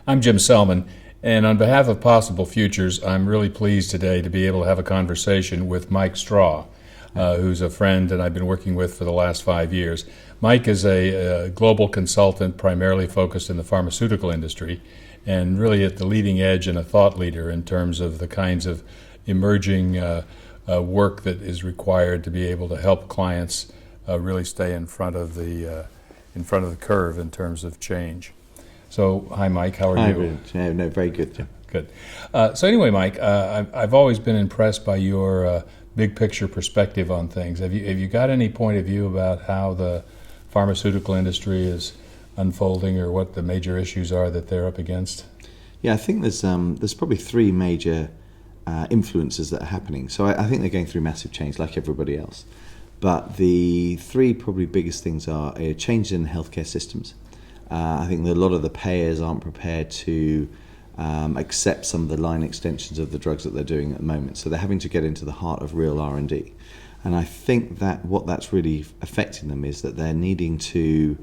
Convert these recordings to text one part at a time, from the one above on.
I'm Jim Selman, and on behalf of Possible Futures, I'm really pleased today to be able to have a conversation with Mike Straw, who's a friend and I've been working with for the last 5 years. Mike is a global consultant primarily focused in the pharmaceutical industry and really at the leading edge and a thought leader in terms of the kinds of emerging work that is required to be able to help clients really stay in front of the curve in terms of change. So, hi, Mike. How are you? Hi, no, very good, Jim. Good. So anyway, Mike, I've always been impressed by your big picture perspective on things. Have you got any point of view about how the pharmaceutical industry is unfolding, or what the major issues are that they're up against? Yeah, I think there's probably three major influences that are happening. So I think they're going through massive change, like everybody else. But the three probably biggest things are a change in healthcare systems. I think that a lot of the payers aren't prepared to accept some of the line extensions of the drugs that they're doing at the moment. So they're having to get into the heart of real R&D. And I think that what that's really affecting them is that they're needing to,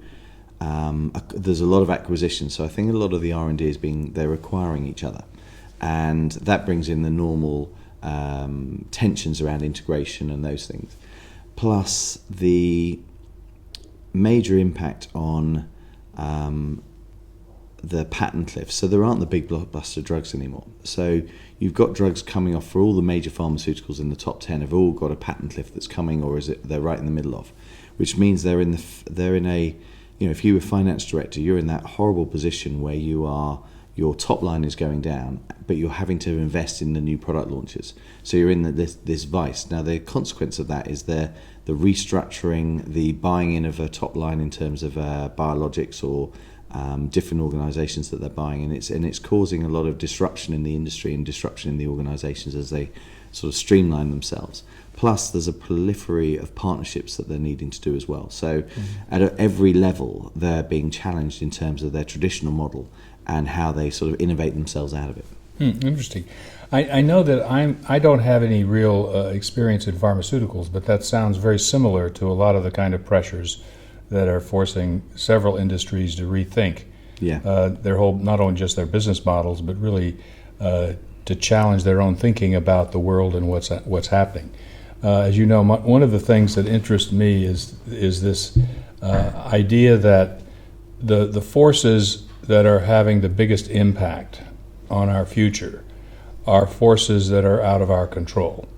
there's a lot of acquisition. So I think a lot of the R&D they're acquiring each other. And that brings in the normal tensions around integration and those things. Plus the major impact on the patent cliff. So there aren't the big blockbuster drugs anymore. So you've got drugs coming off for all the major pharmaceuticals in the top 10 have all got a patent cliff that's coming, or they're right in the middle of, which means they're in a, if you were finance director, you're in that horrible position where your top line is going down, but you're having to invest in the new product launches. So you're in this vice. Now the consequence of that is the restructuring, the buying in of a top line in terms of biologics or different organisations that they're buying, and it's causing a lot of disruption in the industry and disruption in the organisations as they sort of streamline themselves. Plus, there's a proliferation of partnerships that they're needing to do as well. So, at every level, they're being challenged in terms of their traditional model and how they sort of innovate themselves out of it. Interesting. I know that I don't have any real experience in pharmaceuticals, but that sounds very similar to a lot of the kind of pressures that are forcing several industries to rethink their whole, not only just their business models, but really to challenge their own thinking about the world and what's happening. As you know, one of the things that interests me is this idea that the forces that are having the biggest impact on our future are forces that are out of our control.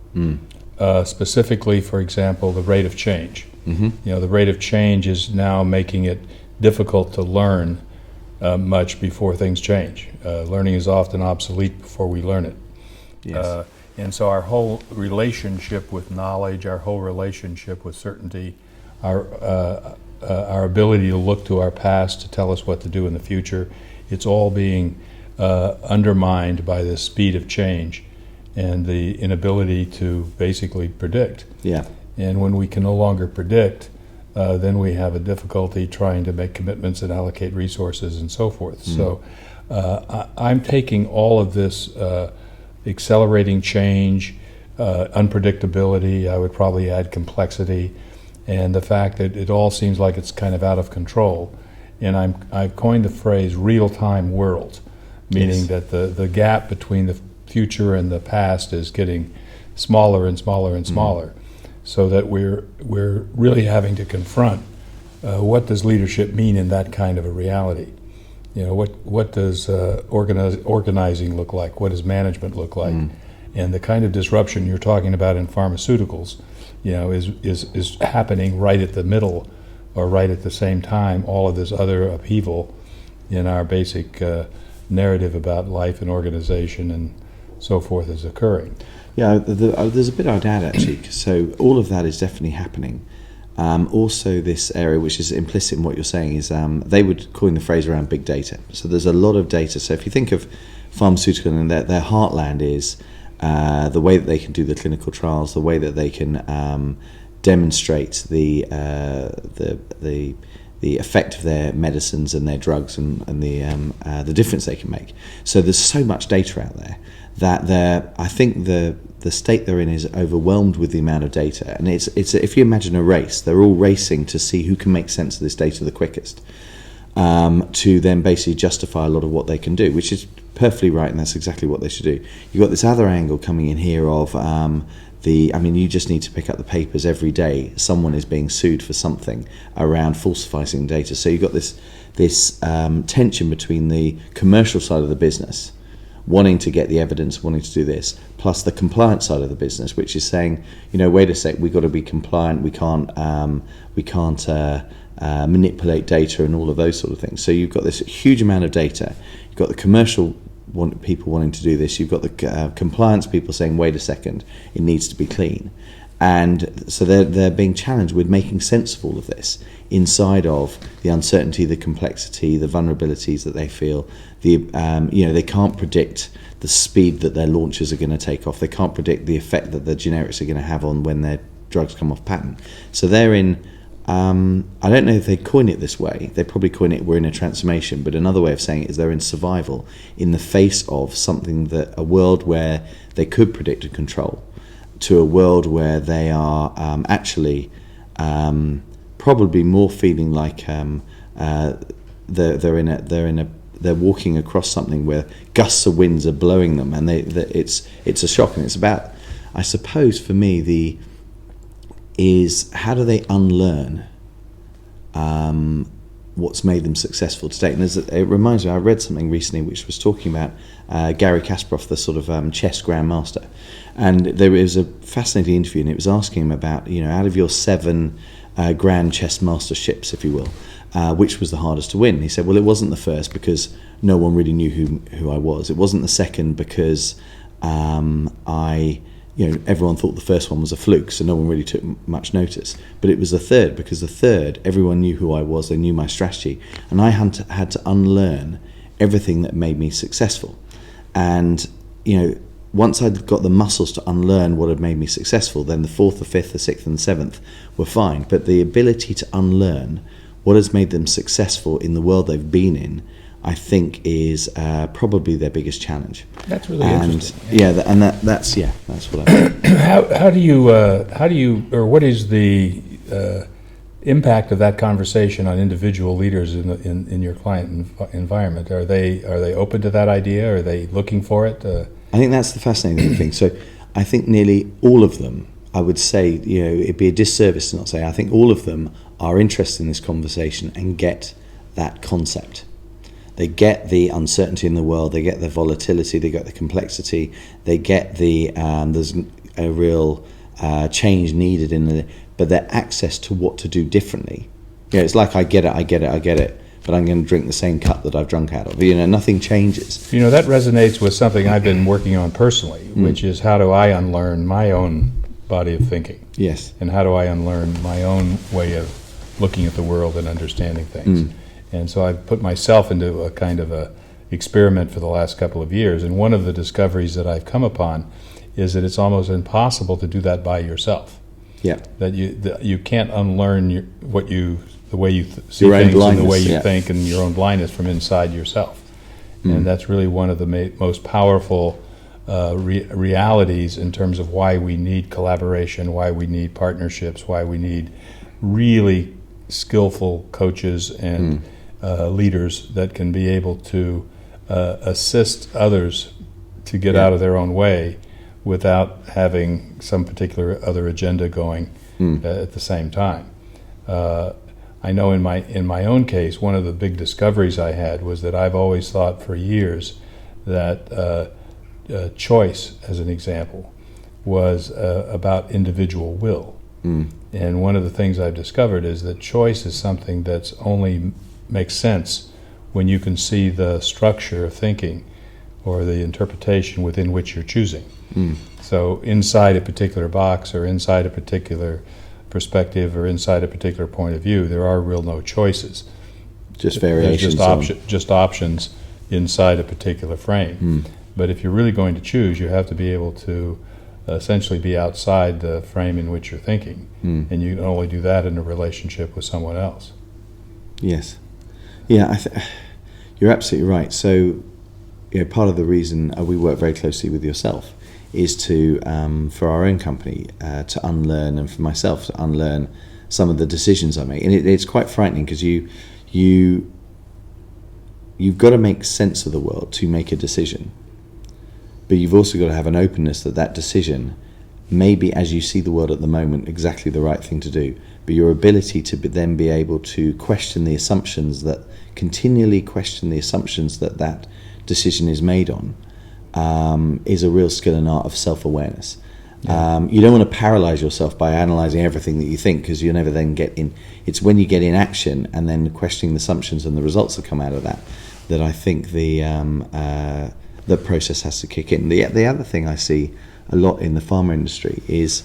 Specifically, for example, the rate of change. The rate of change is now making it difficult to learn much before things change. Learning is often obsolete before we learn it. Yes. And so our whole relationship with knowledge, our whole relationship with certainty, our ability to look to our past to tell us what to do in the future, it's all being undermined by the speed of change and the inability to basically predict. Yeah. And when we can no longer predict, then we have a difficulty trying to make commitments and allocate resources and so forth. So I'm taking all of this accelerating change, unpredictability, I would probably add complexity, and the fact that it all seems like it's kind of out of control. And I've coined the phrase real-time world, meaning that the gap between the future and the past is getting smaller and smaller and smaller. So that we're really having to confront what does leadership mean in that kind of a reality. What does organizing look like? What does management look like? And the kind of disruption you're talking about in pharmaceuticals, is happening right at the middle, or right at the same time all of this other upheaval in our basic narrative about life and organization and so forth is occurring. Yeah, there's a bit I'd add actually. So all of that is definitely happening. Also, this area, which is implicit in what you're saying, is they would coin the phrase around big data. So there's a lot of data. So if you think of pharmaceutical, and their heartland is the way that they can do the clinical trials, the way that they can demonstrate the effect of their medicines and their drugs and the difference they can make. So there's so much data out there that I think the state they're in is overwhelmed with the amount of data. And it's if you imagine a race, they're all racing to see who can make sense of this data the quickest. to then basically justify a lot of what they can do, which is perfectly right, and that's exactly what they should do. You've got this other angle coming in here of you just need to pick up the papers every day. Someone is being sued for something around falsifying data. So you've got this tension between the commercial side of the business, wanting to get the evidence, wanting to do this, plus the compliance side of the business, which is saying, wait a sec, we've got to be compliant. We can't manipulate data and all of those sort of things. So you've got this huge amount of data. You've got the commercial people wanting to do this. You've got the compliance people saying, wait a second, it needs to be clean. And so they're being challenged with making sense of all of this inside of the uncertainty, the complexity, the vulnerabilities that they feel. They can't predict the speed that their launches are going to take off. They can't predict the effect that the generics are going to have on when their drugs come off patent. So they're in, I don't know if they coin it this way. They probably coin it, we're in a transformation, but another way of saying it is they're in survival in the face of a world where they could predict and control, to a world where they are actually probably more feeling like they're walking across something where gusts of winds are blowing them, and it's a shock. And it's about, I suppose, for me, is how do they unlearn what's made them successful to date? And it reminds me, I read something recently which was talking about Garry Kasparov, the sort of chess grandmaster, and there was a fascinating interview, and it was asking him about, out of your 7 grand chess masterships, if you will, which was the hardest to win? He said, well, it wasn't the first because no one really knew who I was. It wasn't the second because everyone thought the first one was a fluke, so no one really took much notice. But it was the third, because the third, everyone knew who I was, they knew my strategy, and I had to unlearn everything that made me successful. And, once I'd got the muscles to unlearn what had made me successful, then the 4th, the 5th, the 6th, and the 7th were fine. But the ability to unlearn what has made them successful in the world they've been in, I think, is probably their biggest challenge. That's really interesting. That's what I think. How do you or what is the impact of that conversation on individual leaders in your client environment? Are they open to that idea? Are they looking for it? I think that's the fascinating thing. So I think nearly all of them, I would say, it'd be a disservice to not say, I think all of them are interested in this conversation and get that concept. They get the uncertainty in the world, they get the volatility, they get the complexity, they get there's a real change needed but their access to what to do differently. It's like, I get it, but I'm going to drink the same cup that I've drunk out of. Nothing changes. That resonates with something I've been working on personally, which is how do I unlearn my own body of thinking? Yes. And how do I unlearn my own way of looking at the world and understanding things? And so I've put myself into a kind of a experiment for the last couple of years, and one of the discoveries that I've come upon is that it's almost impossible to do that by yourself. Yeah. That you can't unlearn the way you see your things and the way you yeah. think, and your own blindness from inside yourself. And that's really one of the most powerful realities in terms of why we need collaboration, why we need partnerships, why we need really skillful coaches and leaders that can be able to assist others to get out of their own way without having some particular other agenda going at the same time. I know in my own case, one of the big discoveries I had was that I've always thought for years that choice, as an example, was about individual will. And one of the things I've discovered is that choice is something that's only makes sense when you can see the structure of thinking or the interpretation within which you're choosing. So inside a particular box or inside a particular perspective or inside a particular point of view, there are real no choices. Just variations. Just options inside a particular frame. But if you're really going to choose, you have to be able to essentially be outside the frame in which you're thinking. And you can only do that in a relationship with someone else. Yes. Yeah, you're absolutely right. So, part of the reason we work very closely with yourself is to, for our own company, to unlearn, and for myself to unlearn some of the decisions I make. And it's quite frightening because you you've got to make sense of the world to make a decision, but you've also got to have an openness that decision may be, as you see the world at the moment, exactly the right thing to do. But your ability to then be able to continually question the assumptions that decision is made on, is a real skill and art of self-awareness. Yeah. You don't want to paralyze yourself by analyzing everything that you think, because you'll never then get in. It's when you get in action and then questioning the assumptions and the results that come out of that I think the process has to kick in. The other thing I see a lot in the pharma industry is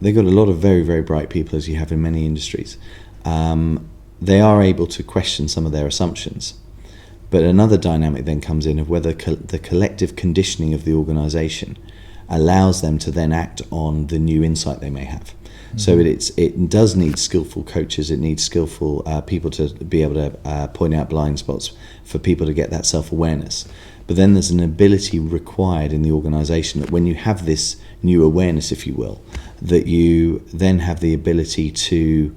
they've got a lot of very, very bright people, as you have in many industries. They are able to question some of their assumptions. But another dynamic then comes in of whether the collective conditioning of the organisation allows them to then act on the new insight they may have. Mm-hmm. So it does need skillful coaches. It needs skillful people to be able to point out blind spots for people to get that self-awareness. But then there's an ability required in the organisation that when you have this new awareness, if you will, that you then have the ability to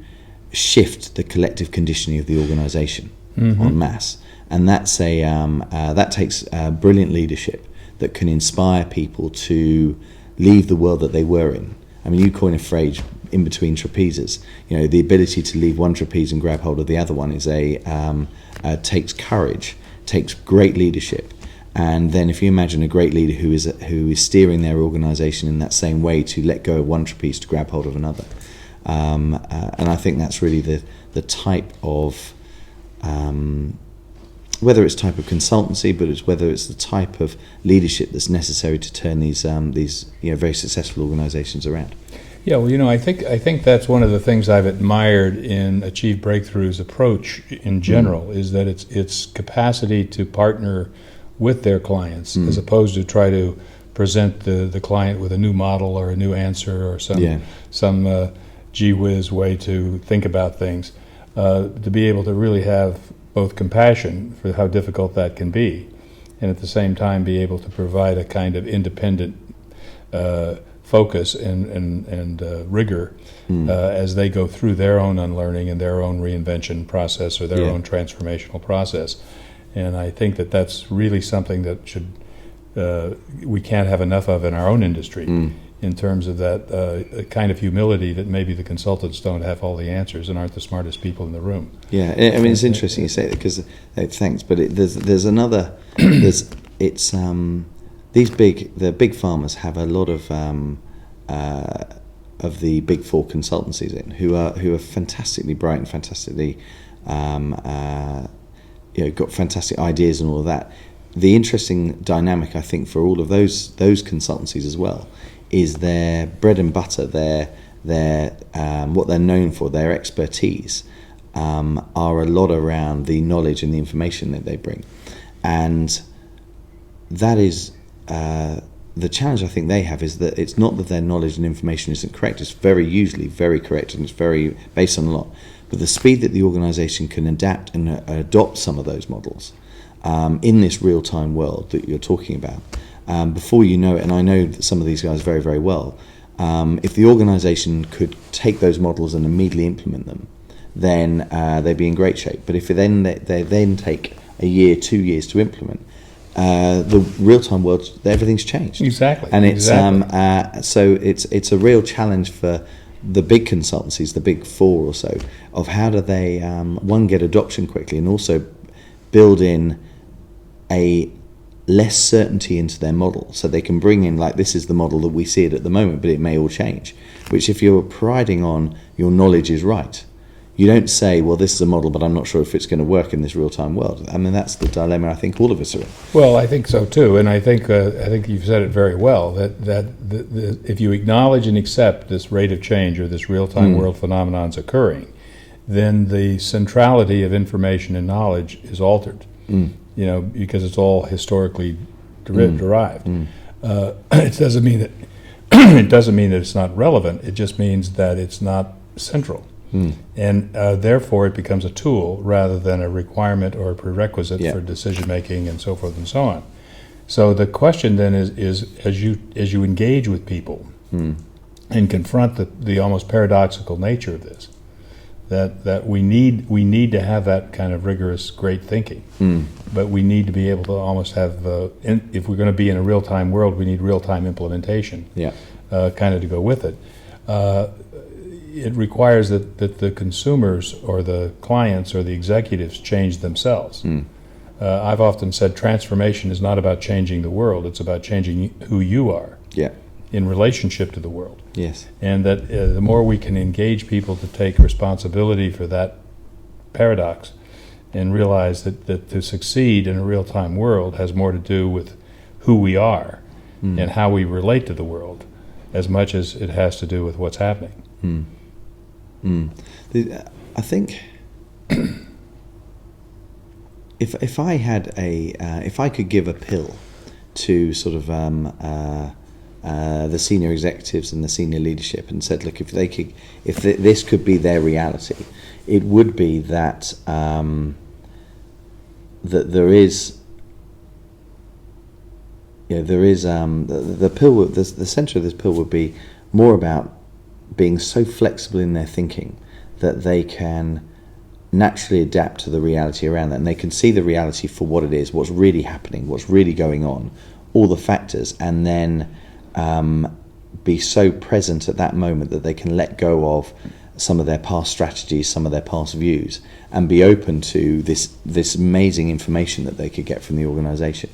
shift the collective conditioning of the organisation en masse. And that's that takes brilliant leadership that can inspire people to leave the world that they were in. I mean, you coin a phrase, in between trapezes. You know, the ability to leave one trapeze and grab hold of the other one is takes courage, takes great leadership. And then if you imagine a great leader who is steering their organisation in that same way to let go of one trapeze to grab hold of another. And I think that's really the type of whether it's type of consultancy, but whether it's the type of leadership that's necessary to turn these very successful organisations around. Yeah, well, I think that's one of the things I've admired in Achieve Breakthrough's approach in general, is that its capacity to partner with their clients, as opposed to try to present the client with a new model or a new answer or some gee whiz way to think about things, to be able to really have both compassion for how difficult that can be, and at the same time be able to provide a kind of independent focus and rigor as they go through their own unlearning and their own reinvention process or their own transformational process. And I think that's really something that we can't have enough of in our own industry, in terms of that kind of humility that maybe the consultants don't have all the answers and aren't the smartest people in the room. Yeah, I mean, it's interesting you say that, because thanks, but there's another. The big farmers have a lot of the big four consultancies in who are fantastically bright and fantastically got fantastic ideas and all of that. The interesting dynamic, I think, for all of those consultancies as well, is their bread and butter, their what they're known for, their expertise, are a lot around the knowledge and the information that they bring, and that is the challenge I think they have, is that it's not that their knowledge and information isn't correct. It's usually very correct, and it's very based on a lot. But the speed that the organisation can adapt and adopt some of those models in this real-time world that you're talking about, before you know it, and I know that some of these guys very, very well, if the organisation could take those models and immediately implement them, then they'd be in great shape. But if they then take a year, 2 years to implement, the real-time world, everything's changed. Exactly. And it's so it's a real challenge for the big consultancies, the big four or so, of how do they one, get adoption quickly, and also build in a less certainty into their model, so they can bring in, like, this is the model that we see it at the moment, but it may all change. Which, if you're priding on your knowledge is right, you don't say, well, this is a model, but I'm not sure if it's going to work in this real-time world. I mean, that's the dilemma I think all of us are in. Well, I think so too, and I think you've said it very well, that if you acknowledge and accept this rate of change or this real-time world phenomenon's occurring, then the centrality of information and knowledge is altered, because it's all historically derived. It doesn't mean that it's not relevant. It just means that it's not central. And therefore it becomes a tool rather than a requirement or a prerequisite for decision making and so forth and so on. So the question then is as you engage with people and confront the almost paradoxical nature of this, that we need to have that kind of rigorous, great thinking. But we need to be able to almost have, if we're going to be in a real-time world, we need real-time implementation, kind of to go with it. It requires that the consumers or the clients or the executives change themselves. I've often said transformation is not about changing the world, it's about changing who you are in relationship to the world. Yes. And that the more we can engage people to take responsibility for that paradox and realize that to succeed in a real-time world has more to do with who we are and how we relate to the world as much as it has to do with what's happening. I think if I had if I could give a pill to sort of the senior executives and the senior leadership and said, look, if this could be their reality, it would be that that there is the pill. The center of this pill would be more about being so flexible in their thinking that they can naturally adapt to the reality around them, and they can see the reality for what it is, what's really happening, what's really going on, all the factors, and then be so present at that moment that they can let go of some of their past strategies, some of their past views, and be open to this amazing information that they could get from the organisation.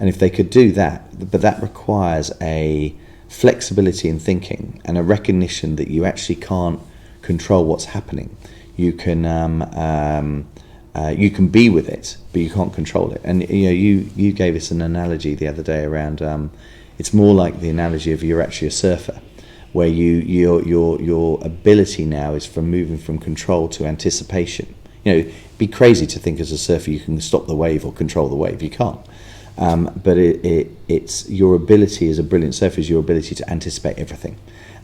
And if they could do that, but that requires a flexibility in thinking and a recognition that you actually can't control what's happening. You can be with it, but you can't control it. And you gave us an analogy the other day around. It's more like the analogy of you're actually a surfer, where your ability now is from moving from control to anticipation. It'd be crazy to think as a surfer you can stop the wave or control the wave. You can't. But it's your ability as a brilliant surfer is your ability to anticipate everything,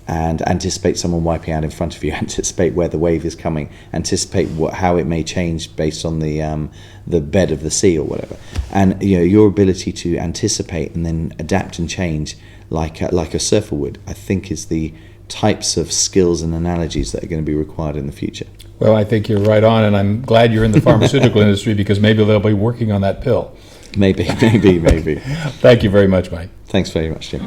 and anticipate someone wiping out in front of you, anticipate where the wave is coming, anticipate how it may change based on the bed of the sea or whatever. And your ability to anticipate and then adapt and change like a surfer would, I think, is the types of skills and analogies that are going to be required in the future. Well, I think you're right on, and I'm glad you're in the pharmaceutical industry, because maybe they'll be working on that pill. Maybe. Thank you very much, Mike. Thanks very much, Jim.